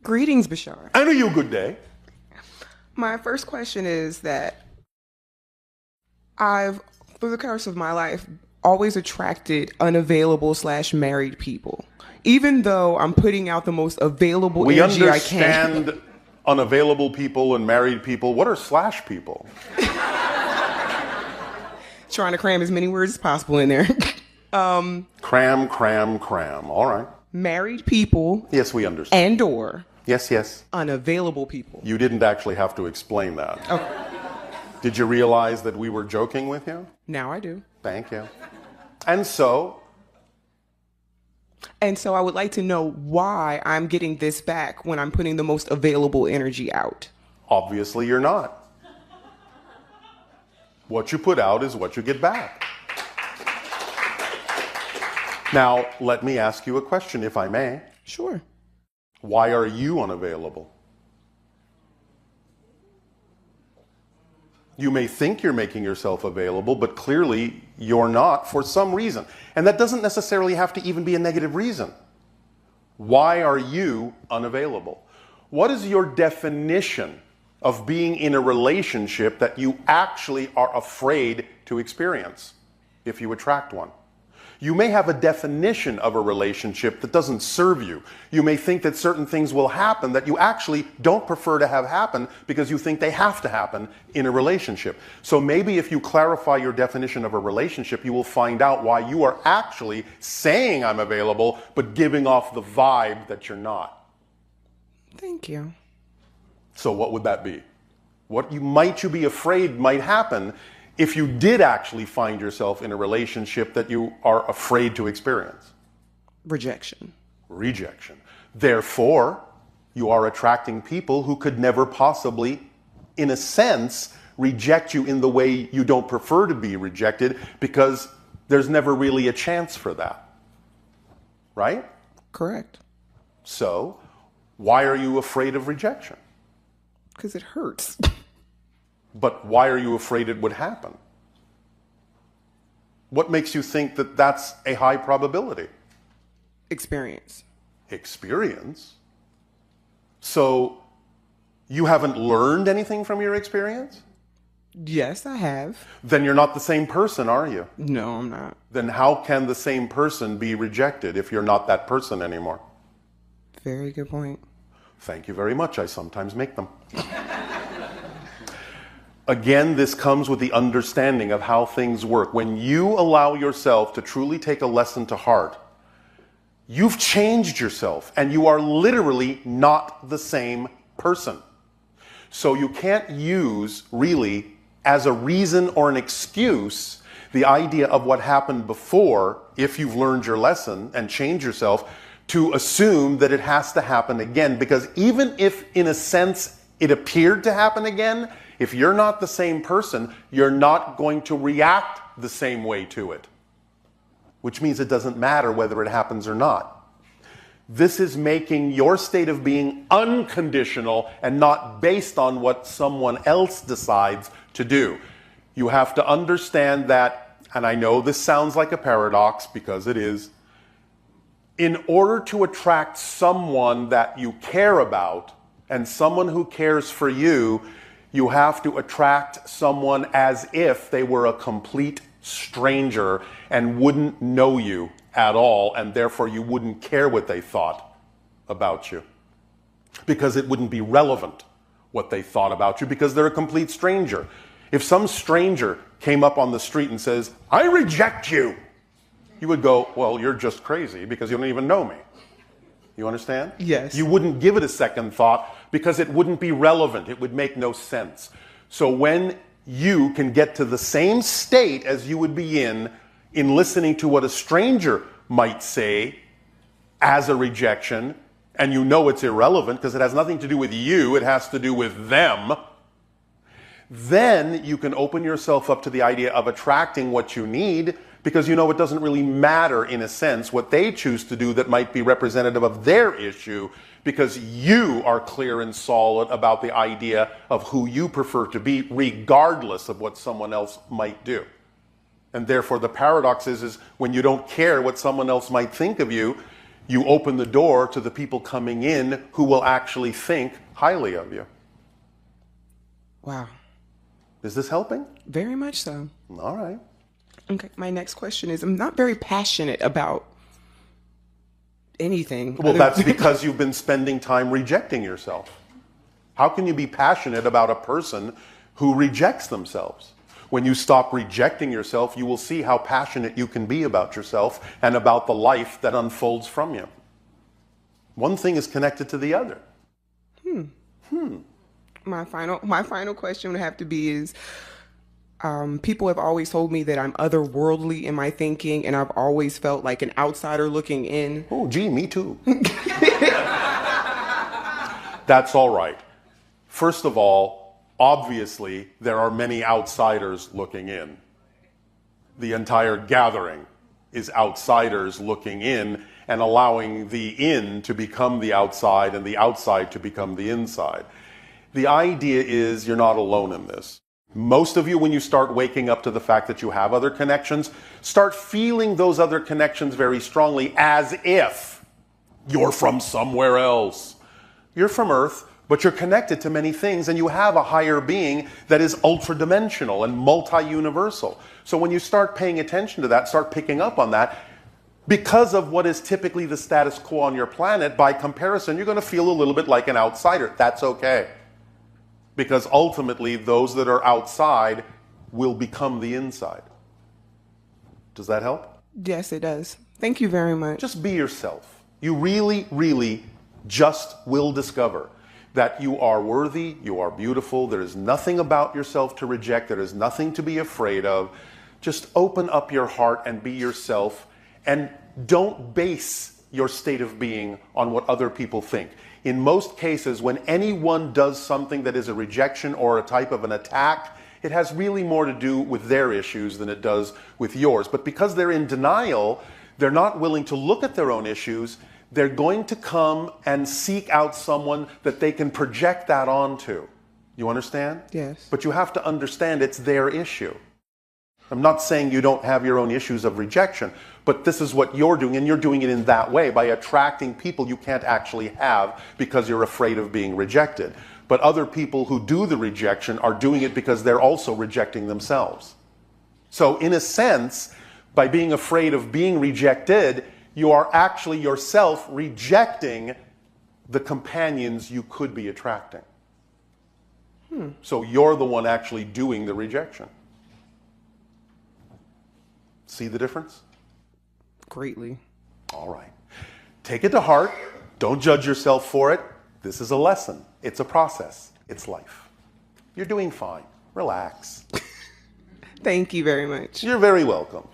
Greetings, Bashar. And are you a good day? My first question is that I've, through the course of my life, always attracted unavailable / married people. Even though I'm putting out the most available We energy I can. understand unavailable people and married people. What are slash people? Trying to cram as many words as possible in there. Cram. All right. Married people Yes, we understand. and or Yes. unavailable people. You didn't actually have to explain that. Okay, Did you realize that we were joking with you? now I do. Thank you. And so, And so I would like to know why I'm getting this back when I'm putting the most available energy out. obviously you're not. What you put out is what you get back. Now, let me ask you a question, if I may. Sure. Why are you unavailable? You may think you're making yourself available, but clearly you're not for some reason. And that doesn't necessarily have to even be a negative reason. Why are you unavailable? What is your definition of being in a relationship that you actually are afraid to experience if you attract one? You may have a definition of a relationship that doesn't serve you. You may think that certain things will happen that you actually don't prefer to have happen because you think they have to happen in a relationship. So maybe if you clarify your definition of a relationship, you will find out why you are actually saying I'm available, but giving off the vibe that you're not. Thank you. So what would that be? What you be afraid might happen if you did actually find yourself in a relationship that you are afraid to experience? Rejection. Rejection. Therefore, you are attracting people who could never possibly, in a sense, reject you in the way you don't prefer to be rejected, because there's never really a chance for that. Right? Correct. So, why are you afraid of rejection? Because it hurts. But why are you afraid it would happen? What makes you think that that's a high probability? Experience. Experience? So you haven't learned anything from your experience? Yes, I have. Then you're not the same person, are you? No, I'm not. Then how can the same person be rejected if you're not that person anymore? Very good point. Thank you very much. I sometimes make them. Again, this comes with the understanding of how things work. When you allow yourself to truly take a lesson to heart, you've changed yourself and you are literally not the same person. So you can't use, really, as a reason or an excuse, the idea of what happened before, if you've learned your lesson and changed yourself, to assume that it has to happen again. Because even if, in a sense, it appeared to happen again, if you're not the same person, you're not going to react the same way to it. Which means it doesn't matter whether it happens or not. This is making your state of being unconditional and not based on what someone else decides to do. You have to understand that, and I know this sounds like a paradox because it is, in order to attract someone that you care about and someone who cares for you, you have to attract someone as if they were a complete stranger and wouldn't know you at all, and therefore you wouldn't care what they thought about you. Because it wouldn't be relevant what they thought about you, because they're a complete stranger. If some stranger came up on the street and says, "I reject you," you would go, "Well, you're just crazy because you don't even know me." You understand? Yes. You wouldn't give it a second thought because it wouldn't be relevant. It would make no sense. So when you can get to the same state as you would be in listening to what a stranger might say as a rejection, and you know it's irrelevant because it has nothing to do with you, it has to do with them, then you can open yourself up to the idea of attracting what you need, because you know it doesn't really matter, in a sense, what they choose to do that might be representative of their issue, because you are clear and solid about the idea of who you prefer to be, regardless of what someone else might do. And therefore the paradox is when you don't care what someone else might think of you, you open the door to the people coming in who will actually think highly of you. Wow. Is this helping? Very much so. All right. Okay, my next question is, I'm not very passionate about anything. Well, that's because you've been spending time rejecting yourself. How can you be passionate about a person who rejects themselves? When you stop rejecting yourself, you will see how passionate you can be about yourself and about the life that unfolds from you. One thing is connected to the other. My final question would have to be is, people have always told me that I'm otherworldly in my thinking, and I've always felt like an outsider looking in. Oh, gee, me too. That's all right. First of all, obviously, there are many outsiders looking in. The entire gathering is outsiders looking in and allowing the in to become the outside and the outside to become the inside. The idea is you're not alone in this. Most of you, when you start waking up to the fact that you have other connections, start feeling those other connections very strongly as if you're from somewhere else. You're from Earth, but you're connected to many things, and you have a higher being that is ultra-dimensional and multi-universal. So when you start paying attention to that, start picking up on that, because of what is typically the status quo on your planet, by comparison, you're going to feel a little bit like an outsider. That's okay. Because ultimately, those that are outside will become the inside. Does that help? Yes, it does. Thank you very much. Just be yourself. You really, really just will discover that you are worthy, you are beautiful, there is nothing about yourself to reject, there is nothing to be afraid of. Just open up your heart and be yourself, and don't base your state of being on what other people think. In most cases, when anyone does something that is a rejection or a type of an attack, it has really more to do with their issues than it does with yours. But because they're in denial, they're not willing to look at their own issues. They're going to come and seek out someone that they can project that onto. You understand? Yes. But you have to understand it's their issue. I'm not saying you don't have your own issues of rejection, but this is what you're doing, and you're doing it in that way, by attracting people you can't actually have because you're afraid of being rejected. But other people who do the rejection are doing it because they're also rejecting themselves. So in a sense, by being afraid of being rejected, you are actually yourself rejecting the companions you could be attracting. So you're the one actually doing the rejection. See the difference? Greatly. All right. Take it to heart. Don't judge yourself for it. This is a lesson. It's a process. It's life. You're doing fine. Relax. Thank you very much. You're very welcome.